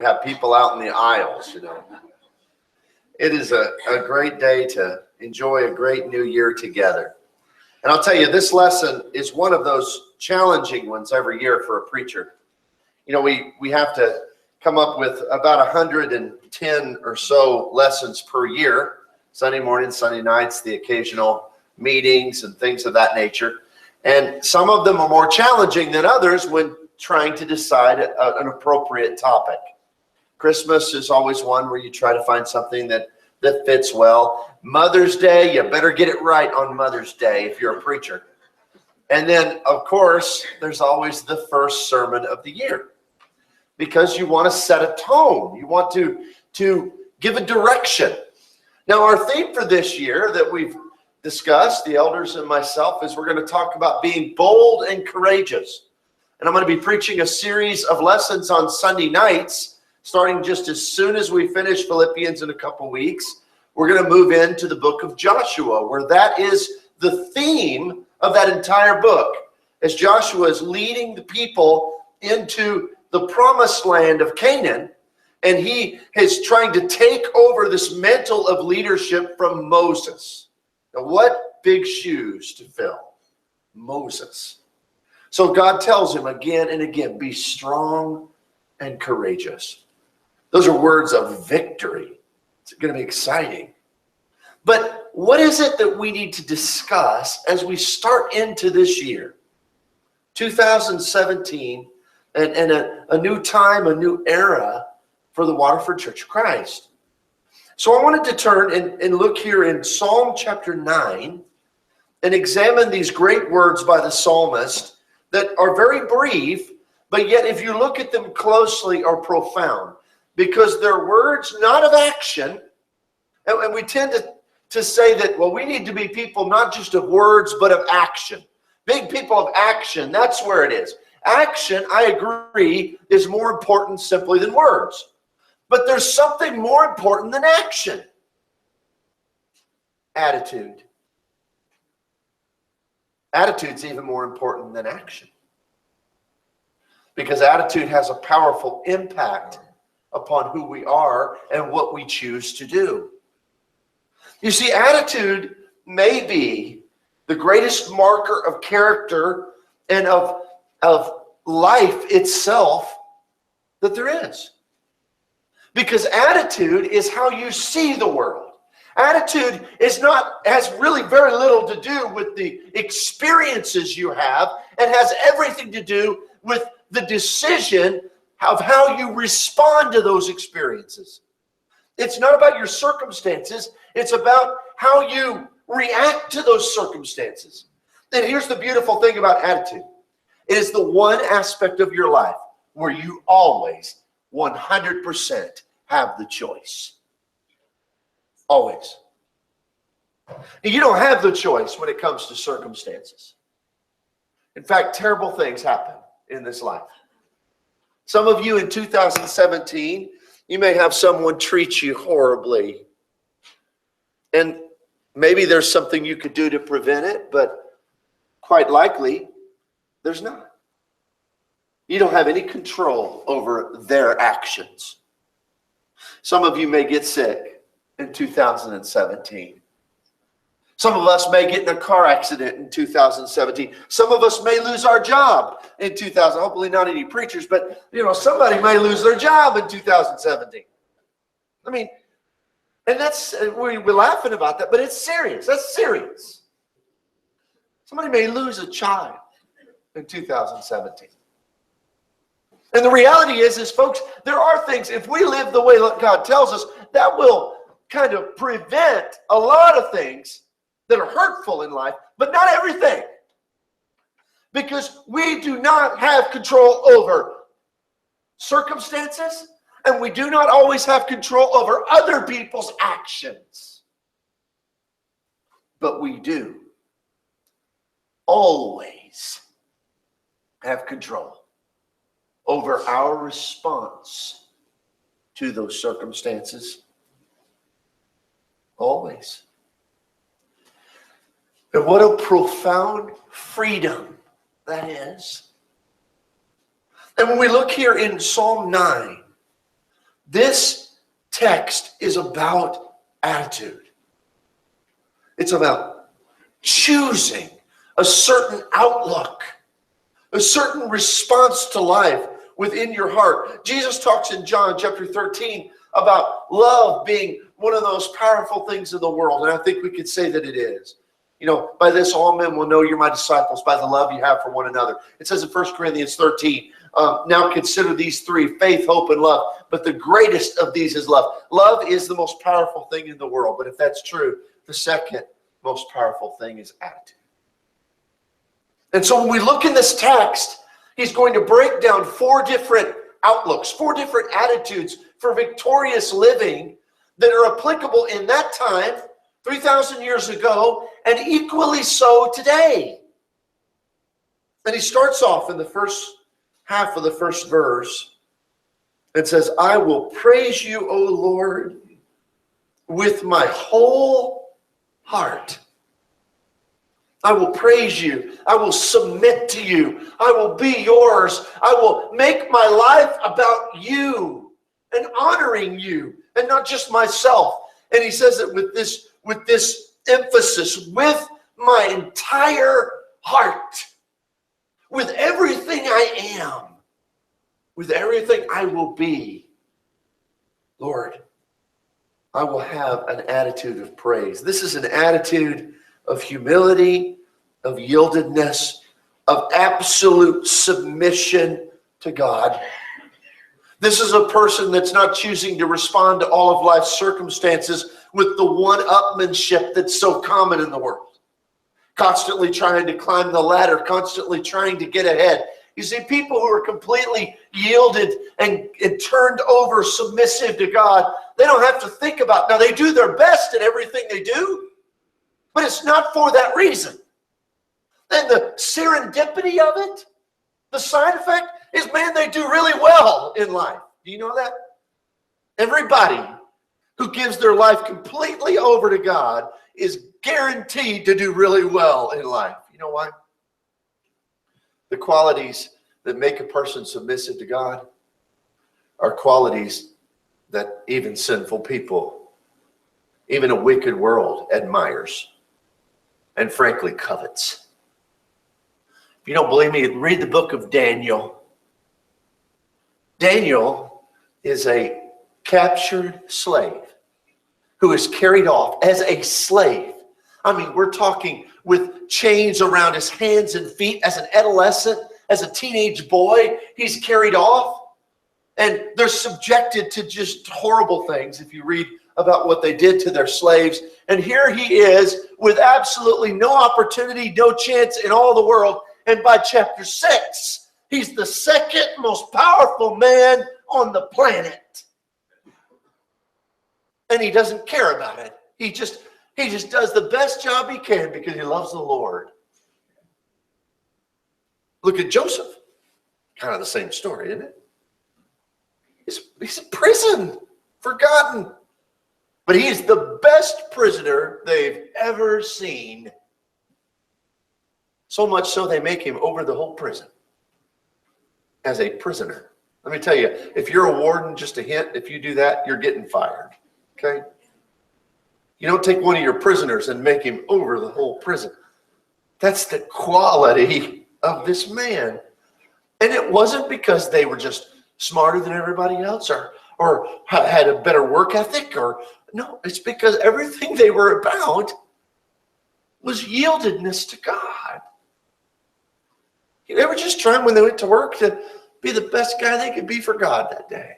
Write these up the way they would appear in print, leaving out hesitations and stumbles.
have people out in the aisles, It is a great day to enjoy a great new year together. And I'll tell you, this lesson is one of those challenging ones every year for a preacher. We have to come up with about 110 or so lessons per year, Sunday mornings, Sunday nights, the occasional meetings and things of that nature. And some of them are more challenging than others when trying to decide an appropriate topic. Christmas is always one where you try to find something that fits well. Mother's Day, you better get it right on Mother's Day if you're a preacher. And then, of course, there's always the first sermon of the year, because you want to set a tone. You want to give a direction. Now, our theme for this year that we've discussed, the elders and myself, is we're going to talk about being bold and courageous. And I'm going to be preaching a series of lessons on Sunday nights, starting just as soon as we finish Philippians in a couple weeks. We're going to move into the book of Joshua, where that is the theme of that entire book, as Joshua is leading the people into the promised land of Canaan, and he is trying to take over this mantle of leadership from Moses. Now, what big shoes to fill? Moses. So God tells him again and again, be strong and courageous. Those are words of victory. It's going to be exciting. But what is it that we need to discuss as we start into this year? 2017, and a new time, a new era for the Waterford Church of Christ. So I wanted to turn and look here in Psalm chapter 9 and examine these great words by the psalmist that are very brief, but yet if you look at them closely are profound, because they're words not of action. And we tend to say that, well, we need to be people not just of words, but of action. Big people of action, that's where it is. Action, I agree, is more important simply than words. But there's something more important than action. Attitude. Attitude's even more important than action, because attitude has a powerful impact upon who we are and what we choose to do. You see, attitude may be the greatest marker of character and of life itself that there is. Because attitude is how you see the world. Attitude has really very little to do with the experiences you have, and has everything to do with the decision of how you respond to those experiences. It's not about your circumstances. It's about how you react to those circumstances. And here's the beautiful thing about attitude. It is the one aspect of your life where you always 100% have the choice. Always. And you don't have the choice when it comes to circumstances. In fact, terrible things happen in this life. Some of you in 2017, you may have someone treat you horribly. And maybe there's something you could do to prevent it, but quite likely there's not. You don't have any control over their actions. Some of you may get sick in 2017. Some of us may get in a car accident in 2017. Some of us may lose our job in 2000. Hopefully not any preachers, but somebody may lose their job in 2017. I mean, and we're laughing about that, but it's serious. That's serious. Somebody may lose a child in 2017. And the reality is folks, there are things, if we live the way God tells us, that will kind of prevent a lot of things that are hurtful in life, but not everything. Because we do not have control over circumstances, and we do not always have control over other people's actions. But we do always have control over our response to those circumstances. Always. And what a profound freedom that is. And when we look here in Psalm 9, This text is about attitude. It's about choosing a certain outlook, a certain response to life within your heart. Jesus talks in John chapter 13 about love being one of those powerful things in the world. And I think we could say that it is. You know, by this all men will know you're my disciples, by the love you have for one another. It says in 1 Corinthians 13, now consider these three, faith, hope, and love. But the greatest of these is love. Love is the most powerful thing in the world. But if that's true, the second most powerful thing is attitude. And so when we look in this text, he's going to break down 4 different outlooks, 4 different attitudes for victorious living that are applicable in that time, 3,000 years ago, and equally so today. And he starts off in the first half of the first verse and says, I will praise you, O Lord, with my whole heart. I will praise you. I will submit to you. I will be yours. I will make my life about you and honoring you and not just myself. And he says it with this emphasis, with my entire heart, with everything I am, with everything I will be. Lord, I will have an attitude of praise. This is an attitude of humility, of yieldedness, of absolute submission to God. This is a person that's not choosing to respond to all of life's circumstances with the one-upmanship that's so common in the world. Constantly trying to climb the ladder, constantly trying to get ahead. You see, people who are completely yielded and turned over submissive to God, they don't have to think about, now they do their best at everything they do, but it's not for that reason. And the serendipity of it, the side effect is, man, they do really well in life. Do you know that? Everybody who gives their life completely over to God is guaranteed to do really well in life. You know why? The qualities that make a person submissive to God are qualities that even sinful people, even a wicked world, admires and frankly covets. If you don't believe me, read the book of Daniel. Daniel is a captured slave who is carried off as a slave. I mean, we're talking with chains around his hands and feet as an adolescent, as a teenage boy. He's carried off, and they're subjected to just horrible things if you read about what they did to their slaves. And here he is with absolutely no opportunity, no chance in all the world. And by chapter 6, he's the second most powerful man on the planet. And he doesn't care about it. He just does the best job he can because he loves the Lord. Look at Joseph. Kind of the same story, isn't it? He's in prison, forgotten. But he is the best prisoner they've ever seen. So much so they make him over the whole prison as a prisoner. Let me tell you, if you're a warden, just a hint, if you do that, you're getting fired. Okay? You don't take one of your prisoners and make him over the whole prison. That's the quality of this man. And it wasn't because they were just smarter than everybody else or had a better work ethic. No, it's because everything they were about was yieldedness to God. They were just trying when they went to work to be the best guy they could be for God that day.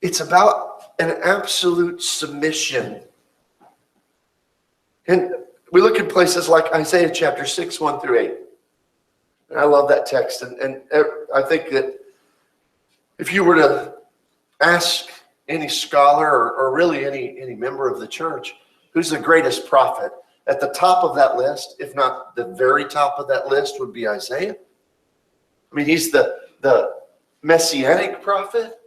It's about an absolute submission. And we look at places like Isaiah chapter 6, 1 through 8. And I love that text. And I think that if you were to ask any scholar or really any member of the church, who's the greatest prophet? At the top of that list, if not the very top of that list, would be Isaiah. I mean, he's the messianic prophet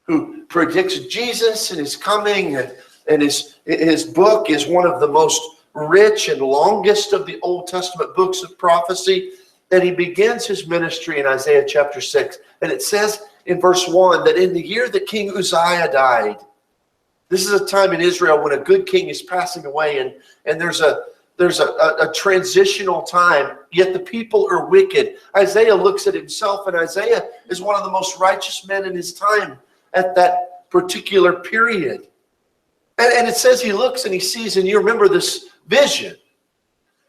who predicts Jesus and his coming, and his book is one of the most rich and longest of the Old Testament books of prophecy. And he begins his ministry in Isaiah chapter 6. And it says in verse 1 that in the year that King Uzziah died, this is a time in Israel when a good king is passing away, and there's a transitional time, yet the people are wicked. Isaiah looks at himself, and Isaiah is one of the most righteous men in his time at that particular period. And it says he looks and he sees, and you remember this vision.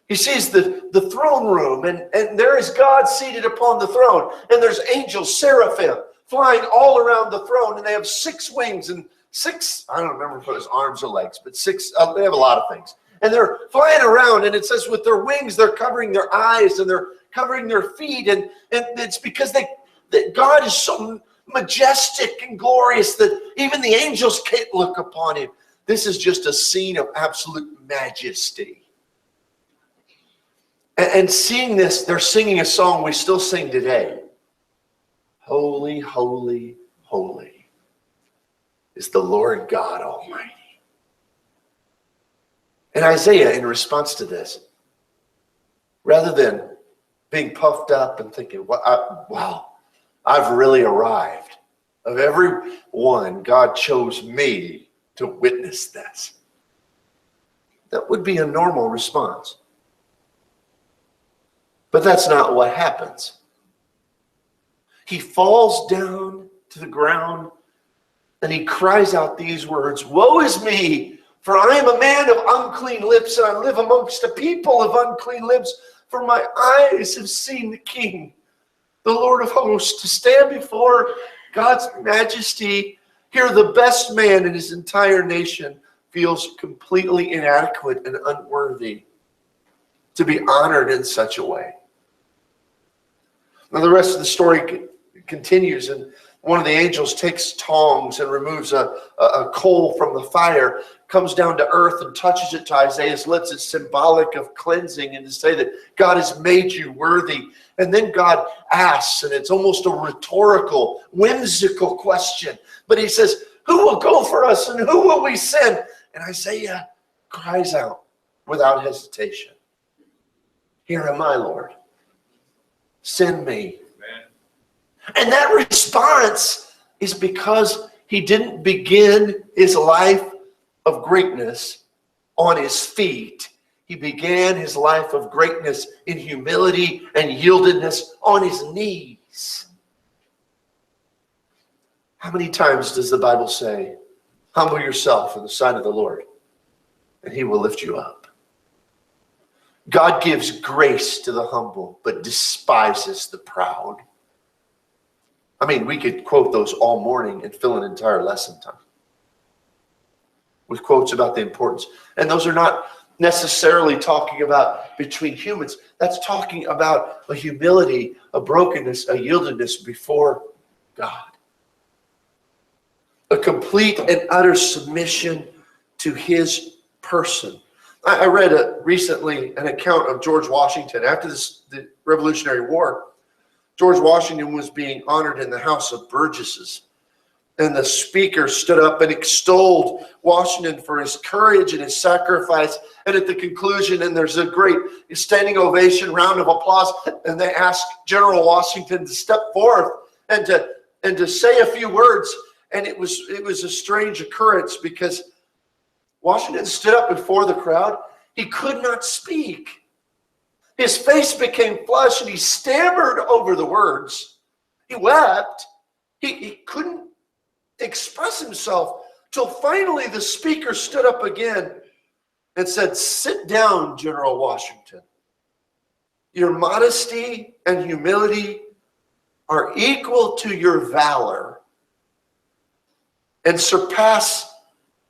He sees the throne room, and there is God seated upon the throne, and there's angels, seraphim, flying all around the throne, and they have 6 wings and 6, I don't remember if it was arms or legs, but 6, they have a lot of things. And they're flying around, and it says with their wings, they're covering their eyes, and they're covering their feet, and it's because that God is so majestic and glorious that even the angels can't look upon him. This is just a scene of absolute majesty. And seeing this, they're singing a song we still sing today. Holy, holy, holy is the Lord God Almighty. And Isaiah, in response to this, rather than being puffed up and thinking, wow, I've really arrived. Of everyone, God chose me to witness this. That would be a normal response. But that's not what happens. He falls down to the ground and he cries out these words, "Woe is me, for I am a man of unclean lips, and I live amongst a people of unclean lips, for my eyes have seen the King, the Lord of hosts." To stand before God's majesty, here the best man in his entire nation feels completely inadequate and unworthy to be honored in such a way. Now the rest of the story continues, and one of the angels takes tongs and removes a coal from the fire, comes down to earth and touches it to Isaiah's lips. It's symbolic of cleansing and to say that God has made you worthy. And then God asks, and it's almost a rhetorical, whimsical question. But he says, who will go for us and who will we send? And Isaiah cries out without hesitation, "Here am I, Lord. Send me." Amen. And that response is because he didn't begin his life of greatness on his feet. He began his life of greatness in humility and yieldedness on his knees. How many times does the Bible say, "Humble yourself in the sight of the Lord, and he will lift you up"? God gives grace to the humble, but despises the proud. I mean, we could quote those all morning and fill an entire lesson time with quotes about the importance. And those are not necessarily talking about between humans. That's talking about a humility, a brokenness, a yieldedness before God. A complete and utter submission to his person. I read recently an account of George Washington. After the Revolutionary War, George Washington was being honored in the House of Burgesses. And the speaker stood up and extolled Washington for his courage and his sacrifice. And at the conclusion, and there's a great standing ovation, round of applause, and they asked General Washington to step forth and to say a few words. And it was a strange occurrence because Washington stood up before the crowd. He could not speak. His face became flushed and he stammered over the words. He wept. He couldn't express himself till finally the speaker stood up again and said, "Sit down, General Washington. Your modesty and humility are equal to your valor and surpass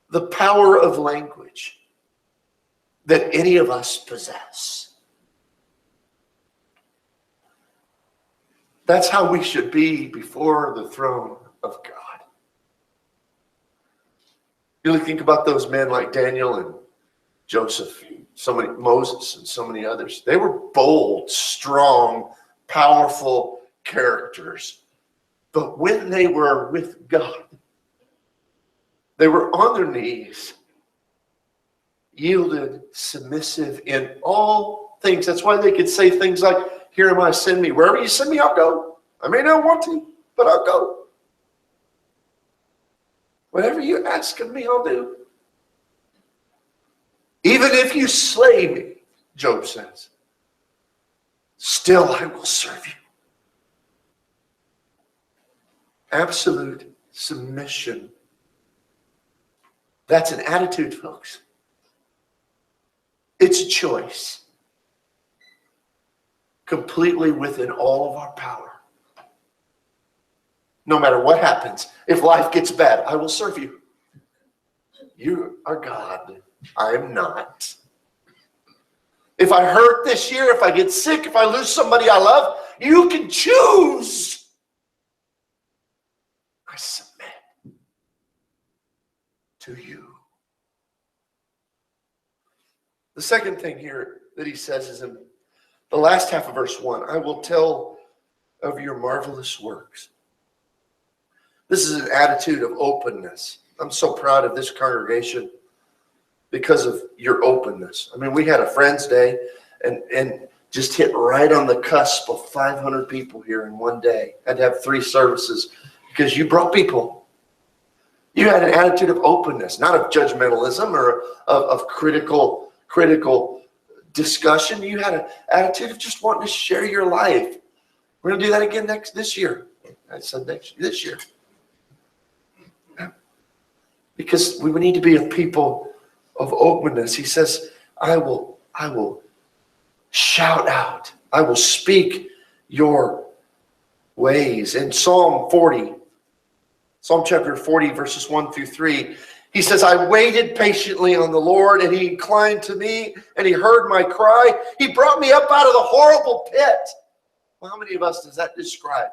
the power of language that any of us possess." That's how we should be before the throne of God. You think about those men like Daniel and Joseph, Moses and so many others. They were bold, strong, powerful characters. But when they were with God, they were on their knees, yielded, submissive in all things. That's why they could say things like, "Here am I, send me. Wherever you send me, I'll go. I may not want to, but I'll go." Whatever you ask of me, I'll do. Even if you slay me, Job says, still I will serve you. Absolute submission. That's an attitude, folks. It's a choice. Completely within all of our power. No matter what happens, if life gets bad, I will serve you. You are God. I am not. If I hurt this year, if I get sick, if I lose somebody I love, you can choose. I submit to you. The second thing here that he says is in the last half of verse 1, I will tell of your marvelous works. This is an attitude of openness. I'm so proud of this congregation because of your openness. I mean, we had a Friends Day and just hit right on the cusp of 500 people here in one day. Had to have 3 services because you brought people. You had an attitude of openness, not of judgmentalism or of critical discussion. You had an attitude of just wanting to share your life. We're going to do that again this year. I said this year. Because we need to be a people of openness. He says, I will shout out. I will speak your ways. In Psalm chapter 40, verses 1 through 3, he says, I waited patiently on the Lord, and he inclined to me, and he heard my cry. He brought me up out of the horrible pit. Well, how many of us does that describe?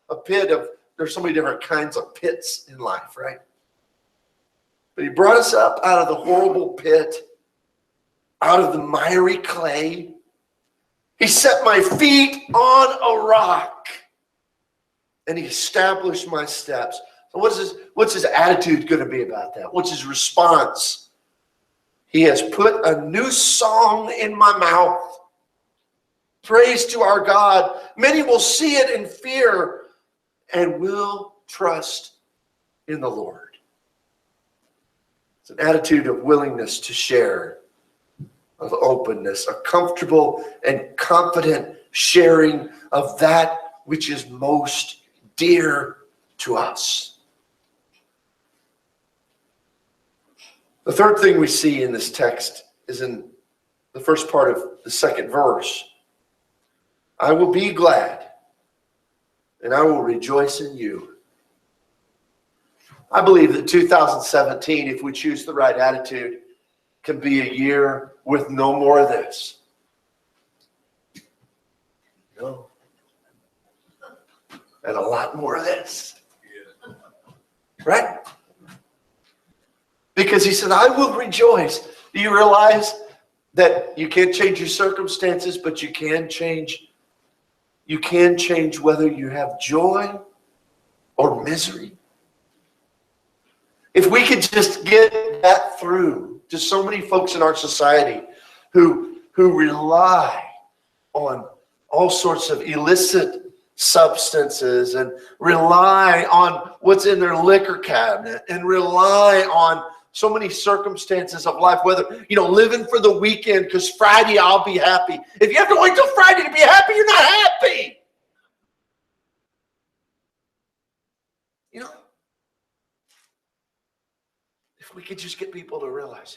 A pit of, there's so many different kinds of pits in life, right? But he brought us up out of the horrible pit, out of the miry clay. He set my feet on a rock, and he established my steps. So what's his attitude going to be about that? What's his response? He has put a new song in my mouth. Praise to our God. Many will see it in fear and will trust in the Lord. It's an attitude of willingness to share, of openness, a comfortable and confident sharing of that which is most dear to us. The third thing we see in this text is in the first part of the second verse. I will be glad, and I will rejoice in you. I believe that 2017, if we choose the right attitude, can be a year with no more of this. No. And a lot more of this. Right? Because he said, I will rejoice. Do you realize that you can't change your circumstances, but you can change whether you have joy or misery? If we could just get that through to so many folks in our society who rely on all sorts of illicit substances and rely on what's in their liquor cabinet and rely on so many circumstances of life, whether, living for the weekend because Friday I'll be happy. If you have to wait till Friday to be happy, you're not happy. If we could just get people to realize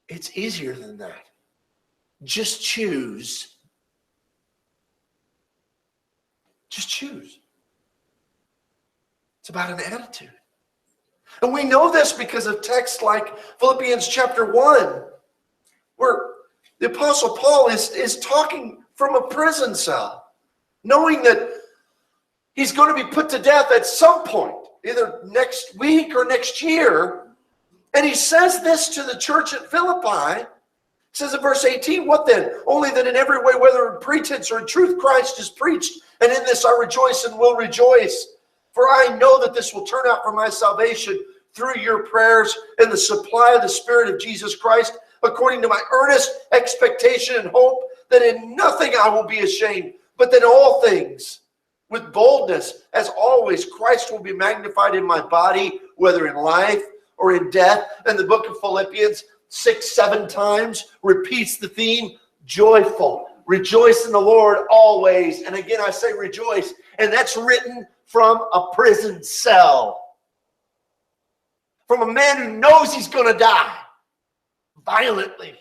it's easier than that. Just choose. Just choose. It's about an attitude. And we know this because of texts like Philippians chapter 1, where the Apostle Paul is talking from a prison cell, knowing that he's going to be put to death at some point, either next week or next year. And he says this to the church at Philippi. It says in verse 18, what then? Only that in every way, whether in pretense or in truth, Christ is preached. And in this I rejoice and will rejoice. For I know that this will turn out for my salvation through your prayers and the supply of the Spirit of Jesus Christ, according to my earnest expectation and hope that in nothing I will be ashamed, but that in all things, with boldness, as always, Christ will be magnified in my body, whether in life or in death. And the book of Philippians 6, 7 times repeats the theme, joyful. Rejoice in the Lord always. And again, I say rejoice. And that's written from a prison cell. From a man who knows he's going to die violently.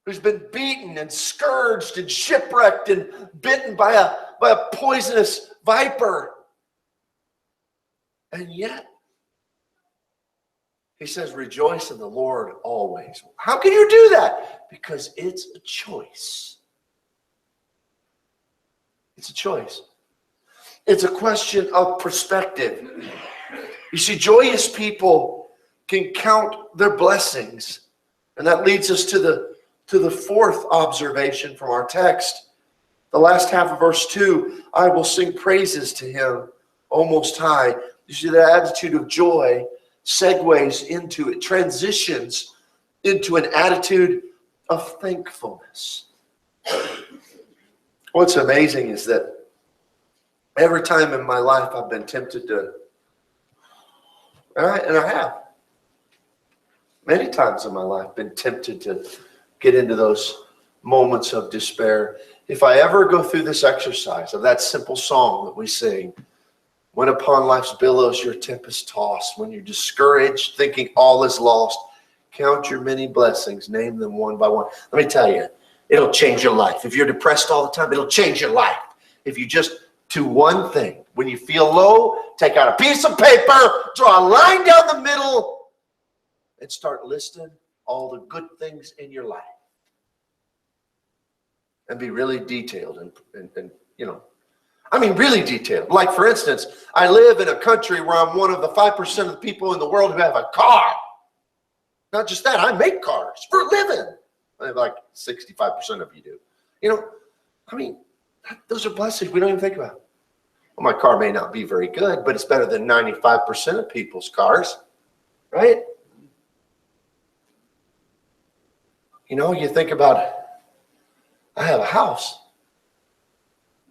Who's been beaten and scourged and shipwrecked and bitten by a poisonous viper. And yet, he says, rejoice in the Lord always. How can you do that? Because it's a choice. It's a choice. It's a question of perspective. You see, joyous people can count their blessings. And that leads us to the fourth observation from our text. The last half of verse 2, I will sing praises to him, O Most High. You see, the attitude of joy segues into, it transitions into an attitude of thankfulness. What's amazing is that every time in my life I've been tempted to, and I have, many times in my life, been tempted to get into those moments of despair. If I ever go through this exercise of that simple song that we sing, when upon life's billows your tempest tossed, when you're discouraged, thinking all is lost, count your many blessings, name them one by one. Let me tell you, it'll change your life. If you're depressed all the time, it'll change your life. If you just do one thing, when you feel low, take out a piece of paper, draw a line down the middle, and start listing all the good things in your life. And be really detailed and you know, I mean, really detailed. Like, for instance, I live in a country where I'm one of the 5% of the people in the world who have a car. Not just that, I make cars for a living. Like 65% of you do. You know, I mean, those are blessings we don't even think about. Well, my car may not be very good, but it's better than 95% of people's cars, right? You know, you think about, I have a house.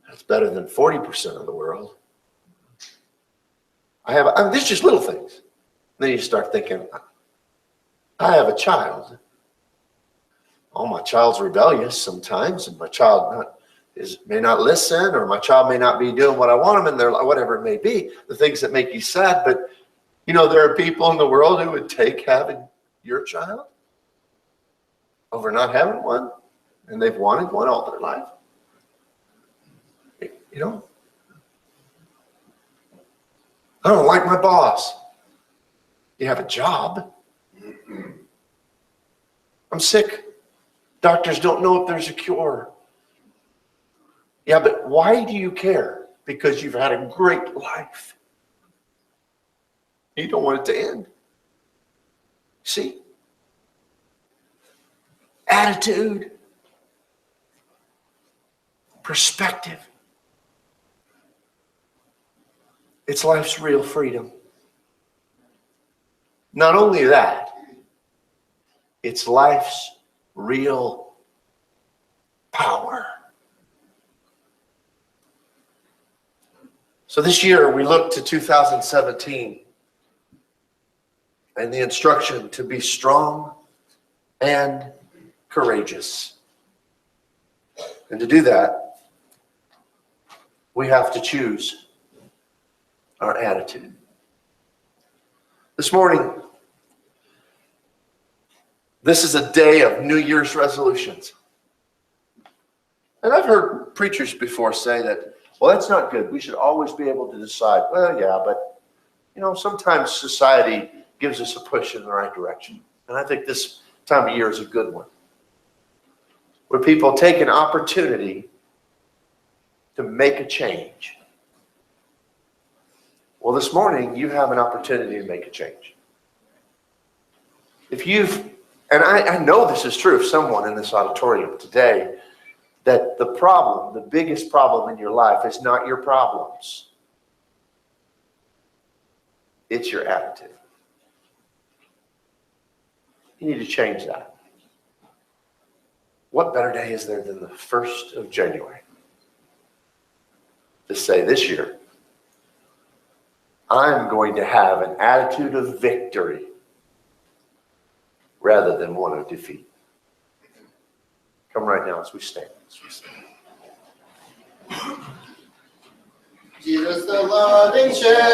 That's better than 40% of the world. I mean, these just little things. Then you start thinking, I have a child. Oh, my child's rebellious sometimes, and my child may not listen, or my child may not be doing what I want them, and they're whatever it may be, the things that make you sad. But you know, there are people in the world who would take having your child over not having one, and they've wanted one all their life. You know, I don't like my boss. You have a job. I'm sick. Doctors don't know if there's a cure. Yeah, but why do you care? Because you've had a great life. You don't want it to end. See? Attitude. Perspective. It's life's real freedom. Not only that, it's life's real power. So this year we look to 2017 and the instruction to be strong and courageous. And to do that, we have to choose our attitude. This morning, this is a day of New Year's resolutions. And I've heard preachers before say that, well, that's not good. We should always be able to decide. Well, yeah, but, you know, sometimes society gives us a push in the right direction. And I think this time of year is a good one, where people take an opportunity to make a change. Well, this morning, you have an opportunity to make a change. If you've, and I know this is true of someone in this auditorium today, that the problem, the biggest problem in your life is not your problems. It's your attitude. You need to change that. What better day is there than the 1st of January to say this year, I'm going to have an attitude of victory rather than one of defeat. Come right now as we stand. Jesus, the loving shepherd.